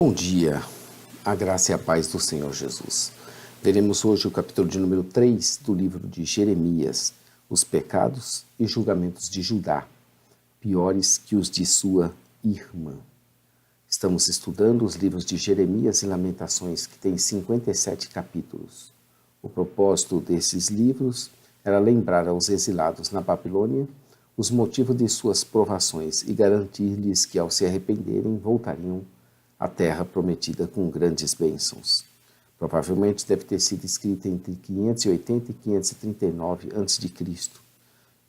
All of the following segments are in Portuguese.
Bom dia, a graça e a paz do Senhor Jesus. Veremos hoje o capítulo de número 3 do livro de Jeremias, os pecados e julgamentos de Judá, piores que os de sua irmã. Estamos estudando os livros de Jeremias e Lamentações, que têm 57 capítulos. O propósito desses livros era lembrar aos exilados na Babilônia os motivos de suas provações e garantir-lhes que, ao se arrependerem, voltariam à terra prometida com grandes bênçãos. Provavelmente deve ter sido escrita entre 580 e 539 a.C.,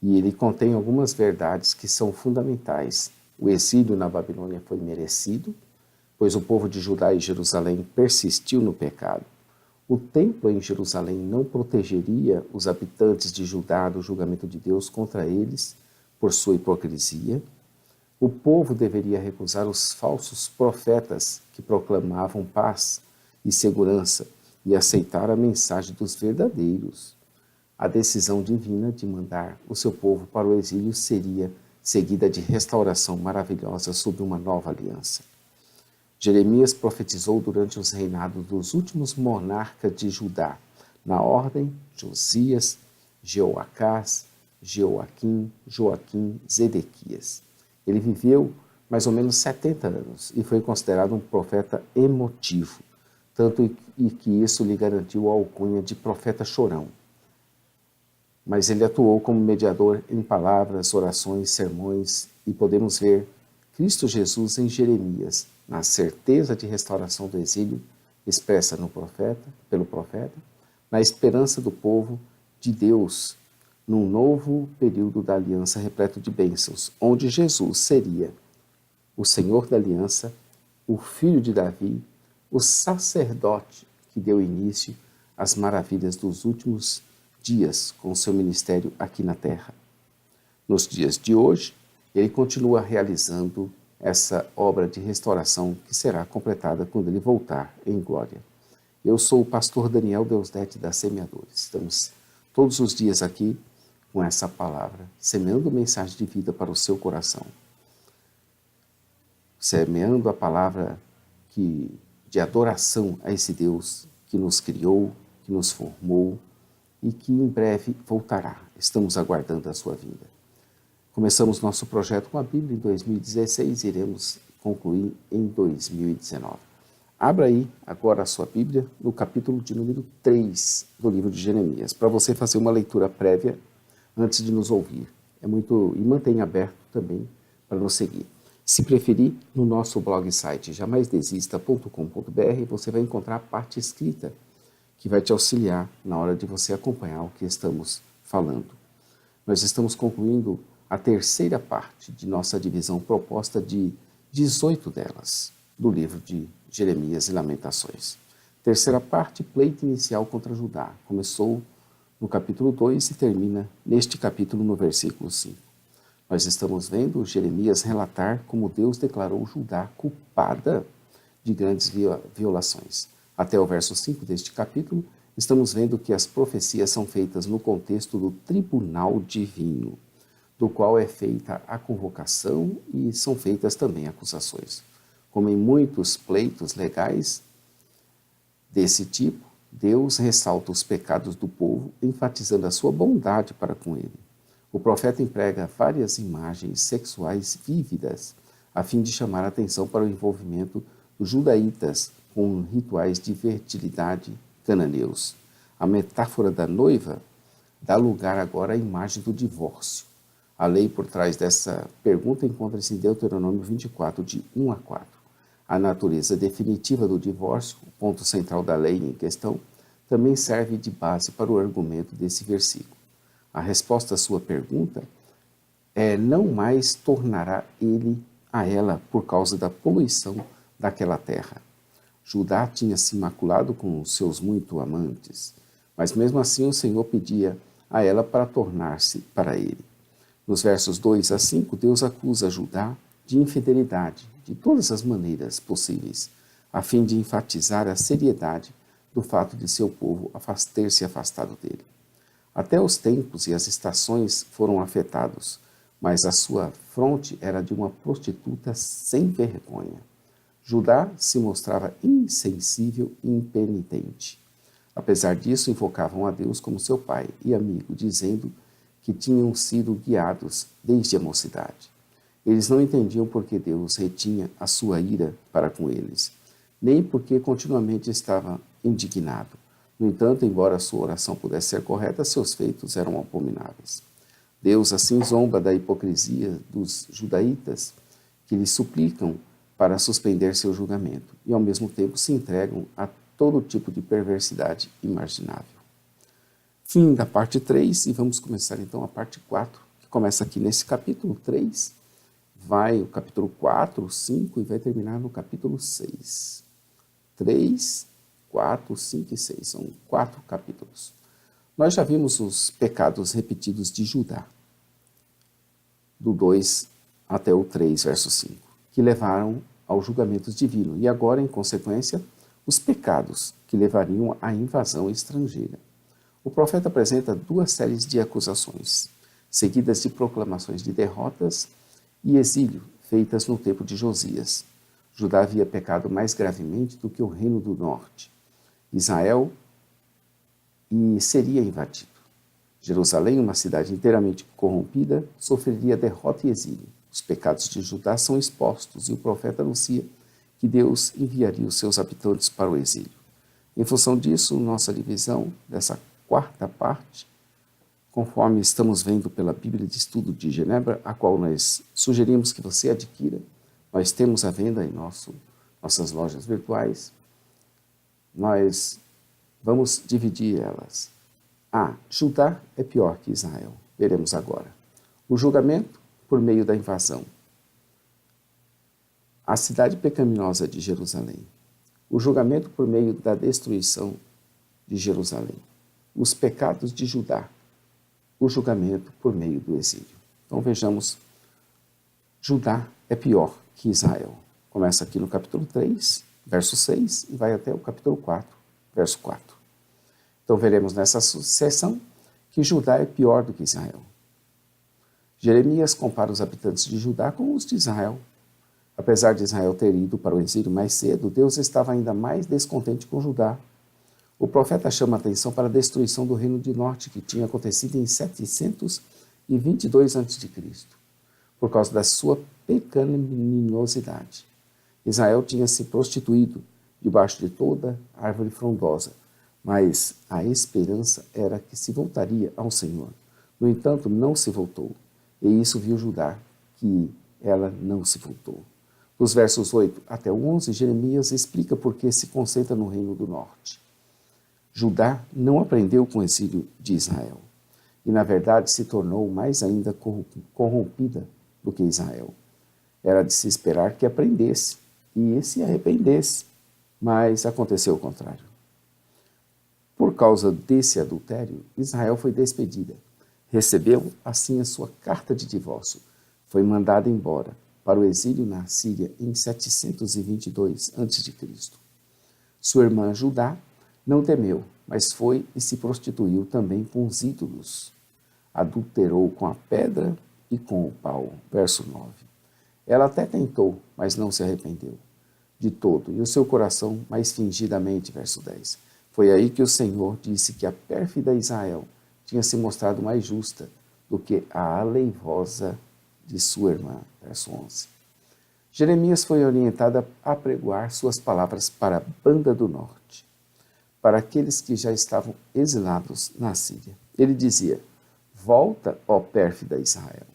e ele contém algumas verdades que são fundamentais. O exílio na Babilônia foi merecido, pois o povo de Judá e Jerusalém persistiu no pecado. O templo em Jerusalém não protegeria os habitantes de Judá do julgamento de Deus contra eles por sua hipocrisia. O povo deveria recusar os falsos profetas que proclamavam paz e segurança e aceitar a mensagem dos verdadeiros. A decisão divina de mandar o seu povo para o exílio seria seguida de restauração maravilhosa sob uma nova aliança. Jeremias profetizou durante os reinados dos últimos monarcas de Judá, na ordem Josias, Jeoacás, Joaquim, Zedequias. Ele viveu mais ou menos 70 anos e foi considerado um profeta emotivo, tanto que isso lhe garantiu a alcunha de profeta chorão. Mas ele atuou como mediador em palavras, orações, sermões, e podemos ver Cristo Jesus em Jeremias, na certeza de restauração do exílio, expressa pelo profeta, na esperança do povo de Deus, num novo período da aliança repleto de bênçãos, onde Jesus seria o Senhor da aliança, o filho de Davi, o sacerdote que deu início às maravilhas dos últimos dias com seu ministério aqui na terra. Nos dias de hoje, ele continua realizando essa obra de restauração que será completada quando ele voltar em glória. Eu sou o pastor Daniel Deusdete da Semeadores. Estamos todos os dias aqui com essa palavra, semeando mensagem de vida para o seu coração. Semeando a palavra de adoração a esse Deus que nos criou, que nos formou e que em breve voltará. Estamos aguardando a sua vinda. Começamos nosso projeto com a Bíblia em 2016 e iremos concluir em 2019. Abra aí agora a sua Bíblia no capítulo de número 3 do livro de Jeremias, para você fazer uma leitura prévia antes de nos ouvir. E mantenha aberto também para nos seguir. Se preferir, no nosso blog site jamaisdesista.com.br você vai encontrar a parte escrita que vai te auxiliar na hora de você acompanhar o que estamos falando. Nós estamos concluindo a terceira parte de nossa divisão proposta de 18 delas, do livro de Jeremias e Lamentações. Terceira parte, pleito inicial contra Judá. Começou no capítulo 2 e termina neste capítulo no versículo 5. Nós estamos vendo Jeremias relatar como Deus declarou Judá culpada de grandes violações. Até o verso 5 deste capítulo, estamos vendo que as profecias são feitas no contexto do tribunal divino, do qual é feita a convocação e são feitas também acusações. Como em muitos pleitos legais desse tipo, Deus ressalta os pecados do povo, enfatizando a sua bondade para com ele. O profeta emprega várias imagens sexuais vívidas, a fim de chamar a atenção para o envolvimento dos judaítas com rituais de fertilidade cananeus. A metáfora da noiva dá lugar agora à imagem do divórcio. A lei por trás dessa pergunta encontra-se em Deuteronômio 24, de 1 a 4. A natureza definitiva do divórcio, o ponto central da lei em questão, também serve de base para o argumento desse versículo. A resposta à sua pergunta é: não mais tornará ele a ela por causa da poluição daquela terra. Judá tinha se maculado com os seus muito amantes, mas mesmo assim o Senhor pedia a ela para tornar-se para ele. Nos versos 2 a 5, Deus acusa Judá de infidelidade de todas as maneiras possíveis, a fim de enfatizar a seriedade do fato de seu povo ter se afastado dele. Até os tempos e as estações foram afetados, mas a sua fronte era de uma prostituta sem vergonha. Judá se mostrava insensível e impenitente. Apesar disso, invocavam a Deus como seu pai e amigo, dizendo que tinham sido guiados desde a mocidade. Eles não entendiam por que Deus retinha a sua ira para com eles, nem porque continuamente estava indignado. No entanto, embora sua oração pudesse ser correta, seus feitos eram abomináveis. Deus assim zomba da hipocrisia dos judaítas, que lhe suplicam para suspender seu julgamento e, ao mesmo tempo, se entregam a todo tipo de perversidade imaginável. Fim da parte 3, e vamos começar então a parte 4, que começa aqui nesse capítulo 3, vai o capítulo 4, 5 e vai terminar no capítulo 6. 3, 4, 5 e 6, são 4 capítulos. Nós já vimos os pecados repetidos de Judá, do 2 até o 3, verso 5, que levaram ao julgamento divino, e agora, em consequência, os pecados que levariam à invasão estrangeira. O profeta apresenta 2 séries de acusações, seguidas de proclamações de derrotas e exílio, feitas no tempo de Josias. Judá havia pecado mais gravemente do que o reino do norte, Israel, e seria invadido. Jerusalém, uma cidade inteiramente corrompida, sofreria derrota e exílio. Os pecados de Judá são expostos e o profeta anuncia que Deus enviaria os seus habitantes para o exílio. Em função disso, nossa divisão dessa 4ª parte, conforme estamos vendo pela Bíblia de Estudo de Genebra, a qual nós sugerimos que você adquira, nós temos à venda em nossas lojas virtuais, nós vamos dividir elas. Judá é pior que Israel. Veremos agora. O julgamento por meio da invasão. A cidade pecaminosa de Jerusalém. O julgamento por meio da destruição de Jerusalém. Os pecados de Judá. O julgamento por meio do exílio. Então vejamos, Judá é pior que Israel. Começa aqui no capítulo 3, verso 6, e vai até o capítulo 4, verso 4. Então veremos nessa seção que Judá é pior do que Israel. Jeremias compara os habitantes de Judá com os de Israel. Apesar de Israel ter ido para o exílio mais cedo, Deus estava ainda mais descontente com Judá. O profeta chama a atenção para a destruição do reino do norte, que tinha acontecido em 722 a.C., por causa da sua pecaminosidade. Israel tinha se prostituído debaixo de toda árvore frondosa, mas a esperança era que se voltaria ao Senhor. No entanto, não se voltou, e isso viu Judá, que ela não se voltou. Dos versos 8 até o 11, Jeremias explica por que se concentra no reino do norte. Judá não aprendeu com o exílio de Israel, e na verdade se tornou mais ainda corrompida do que Israel. Era de se esperar que aprendesse e se arrependesse, mas aconteceu o contrário. Por causa desse adultério, Israel foi despedida. Recebeu, assim, a sua carta de divórcio. Foi mandada embora para o exílio na Síria em 722 a.C. Sua irmã Judá não temeu, mas foi e se prostituiu também com os ídolos. Adulterou com a pedra e com o pau. Verso 9. Ela até tentou, mas não se arrependeu de todo, e o seu coração mais fingidamente. Verso 10. Foi aí que o Senhor disse que a pérfida Israel tinha se mostrado mais justa do que a aleivosa de sua irmã. Verso 11. Jeremias foi orientado a pregoar suas palavras para a banda do norte, para aqueles que já estavam exilados na Síria. Ele dizia: volta, ó pérfida Israel.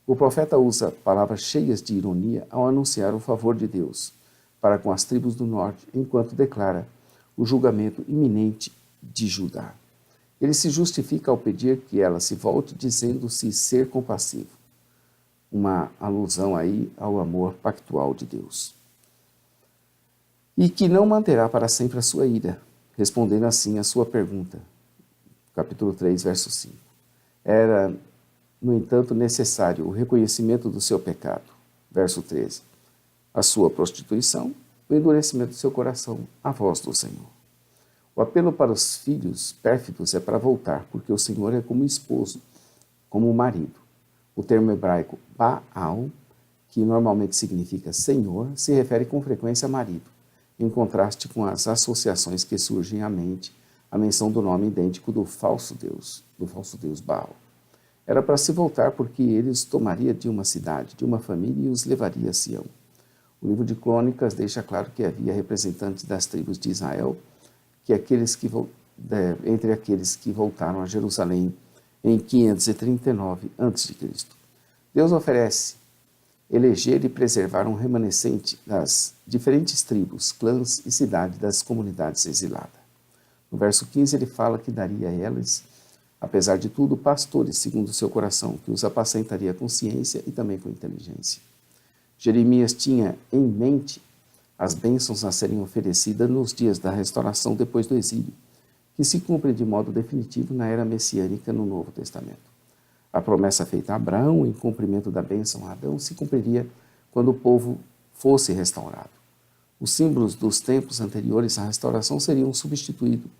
O profeta usa palavras cheias de ironia ao anunciar o favor de Deus para com as tribos do norte, enquanto declara o julgamento iminente de Judá. Ele se justifica ao pedir que ela se volte, dizendo-se ser compassivo. Uma alusão aí ao amor pactual de Deus. E que não manterá para sempre a sua ira, respondendo assim a sua pergunta. Capítulo 3, verso 5. Era, no entanto, necessário o reconhecimento do seu pecado. Verso 13. A sua prostituição, o endurecimento do seu coração, a voz do Senhor. O apelo para os filhos pérfidos é para voltar, porque o Senhor é como esposo, como marido. O termo hebraico Baal que normalmente significa Senhor, se refere com frequência a marido, em contraste com as associações que surgem à mente, a menção do nome idêntico do falso Deus Baal. Era para se voltar porque ele os tomaria de uma cidade, de uma família e os levaria a Sião. O livro de Crônicas deixa claro que havia representantes das tribos de Israel, entre aqueles que voltaram a Jerusalém em 539 a.C. Deus oferece eleger e preservar um remanescente das diferentes tribos, clãs e cidades das comunidades exiladas. No verso 15 ele fala que daria a elas, apesar de tudo, pastores segundo o seu coração, que os apacentaria com ciência e também com inteligência. Jeremias tinha em mente as bênçãos a serem oferecidas nos dias da restauração depois do exílio, que se cumprem de modo definitivo na era messiânica no Novo Testamento. A promessa feita a Abraão em cumprimento da bênção a Adão se cumpriria quando o povo fosse restaurado. Os símbolos dos tempos anteriores à restauração seriam substituídos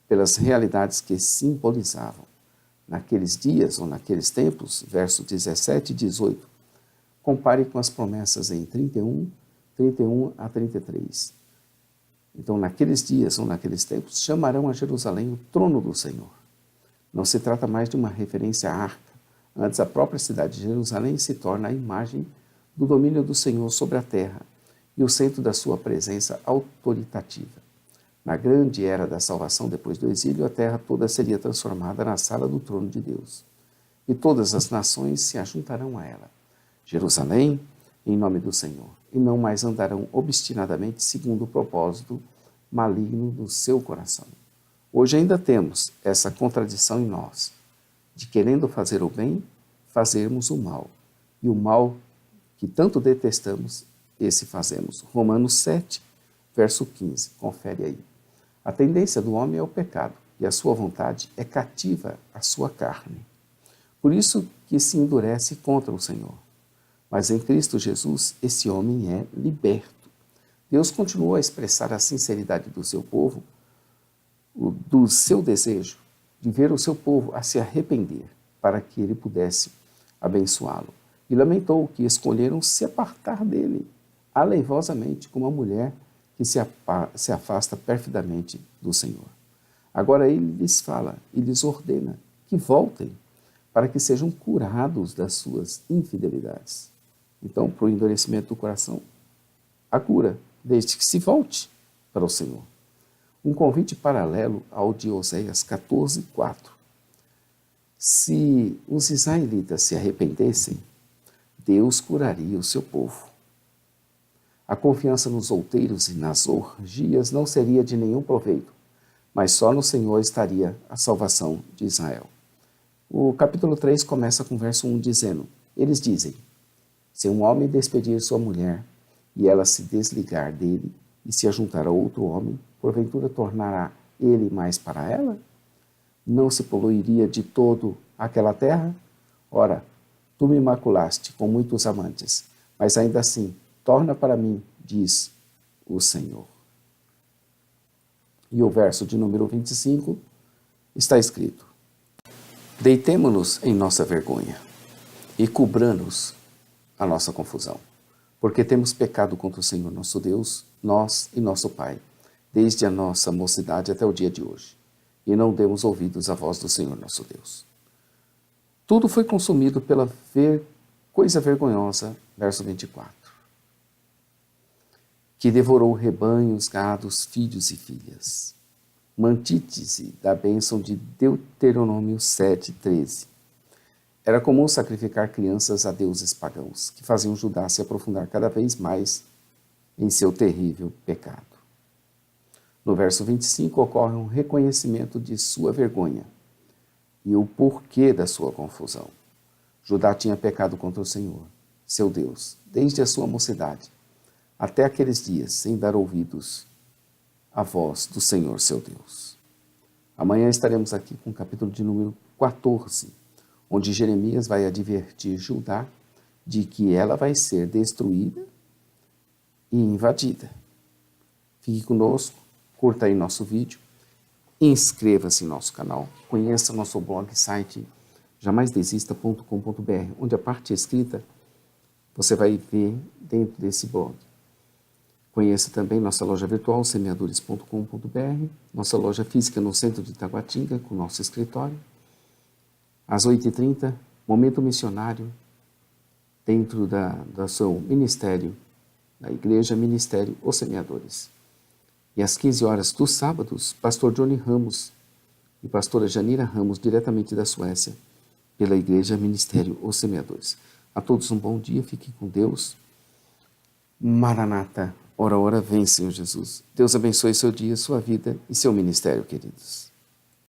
pelas realidades que simbolizavam. Naqueles dias ou naqueles tempos, versos 17 e 18, compare com as promessas em 31 a 33. Então, naqueles dias ou naqueles tempos, chamarão a Jerusalém o trono do Senhor. Não se trata mais de uma referência à arca. Antes, a própria cidade de Jerusalém se torna a imagem do domínio do Senhor sobre a terra e o centro da sua presença autoritativa. Na grande era da salvação depois do exílio, a terra toda seria transformada na sala do trono de Deus, e todas as nações se ajuntarão a ela. Jerusalém, em nome do Senhor, e não mais andarão obstinadamente segundo o propósito maligno do seu coração. Hoje ainda temos essa contradição em nós, de querendo fazer o bem, fazermos o mal, e o mal que tanto detestamos, esse fazemos. Romanos 7, verso 15, confere aí. A tendência do homem é o pecado, e a sua vontade é cativa à sua carne. Por isso que se endurece contra o Senhor. Mas em Cristo Jesus, esse homem é liberto. Deus continuou a expressar a sinceridade do seu povo, do seu desejo de ver o seu povo a se arrepender, para que ele pudesse abençoá-lo. E lamentou que escolheram se apartar dele, aleivosamente, como uma mulher que se afasta perfidamente do Senhor. Agora ele lhes fala e lhes ordena que voltem, para que sejam curados das suas infidelidades. Então, para o endurecimento do coração, a cura, desde que se volte para o Senhor. Um convite paralelo ao de Oséias 14, 4. Se os israelitas se arrependessem, Deus curaria o seu povo. A confiança nos outeiros e nas orgias não seria de nenhum proveito, mas só no Senhor estaria a salvação de Israel. O capítulo 3 começa com o verso 1 dizendo, eles dizem, se um homem despedir sua mulher e ela se desligar dele e se ajuntar a outro homem, porventura tornará ele mais para ela? Não se poluiria de todo aquela terra? Ora, tu me maculaste com muitos amantes, mas ainda assim, torna para mim, diz o Senhor. E o verso de número 25 está escrito, deitemo-nos em nossa vergonha e cubra-nos a nossa confusão, porque temos pecado contra o Senhor nosso Deus, nós e nosso Pai, desde a nossa mocidade até o dia de hoje, e não demos ouvidos à voz do Senhor nosso Deus. Tudo foi consumido pela coisa vergonhosa, verso 24, que devorou rebanhos, gados, filhos e filhas. Uma antítese da bênção de Deuteronômio 7:13. Era comum sacrificar crianças a deuses pagãos, que faziam Judá se aprofundar cada vez mais em seu terrível pecado. No verso 25 ocorre um reconhecimento de sua vergonha e o porquê da sua confusão. Judá tinha pecado contra o Senhor, seu Deus, desde a sua mocidade, até aqueles dias, sem dar ouvidos à voz do Senhor, seu Deus. Amanhã estaremos aqui com o capítulo de número 14, onde Jeremias vai advertir Judá de que ela vai ser destruída e invadida. Fique conosco, curta aí nosso vídeo, inscreva-se em nosso canal, conheça nosso blog, site jamaisdesista.com.br, onde a parte escrita você vai ver dentro desse blog. Conheça também nossa loja virtual, semeadores.com.br, nossa loja física no centro de Taguatinga, com nosso escritório. Às 8h30, Momento Missionário, dentro do seu ministério, da Igreja Ministério Os Semeadores. E às 15 horas dos sábados, Pastor Johnny Ramos e Pastora Janira Ramos, diretamente da Suécia, pela Igreja Ministério Os Semeadores. A todos um bom dia, fiquem com Deus. Maranata, ora, ora, vem, Senhor Jesus. Deus abençoe seu dia, sua vida e seu ministério, queridos.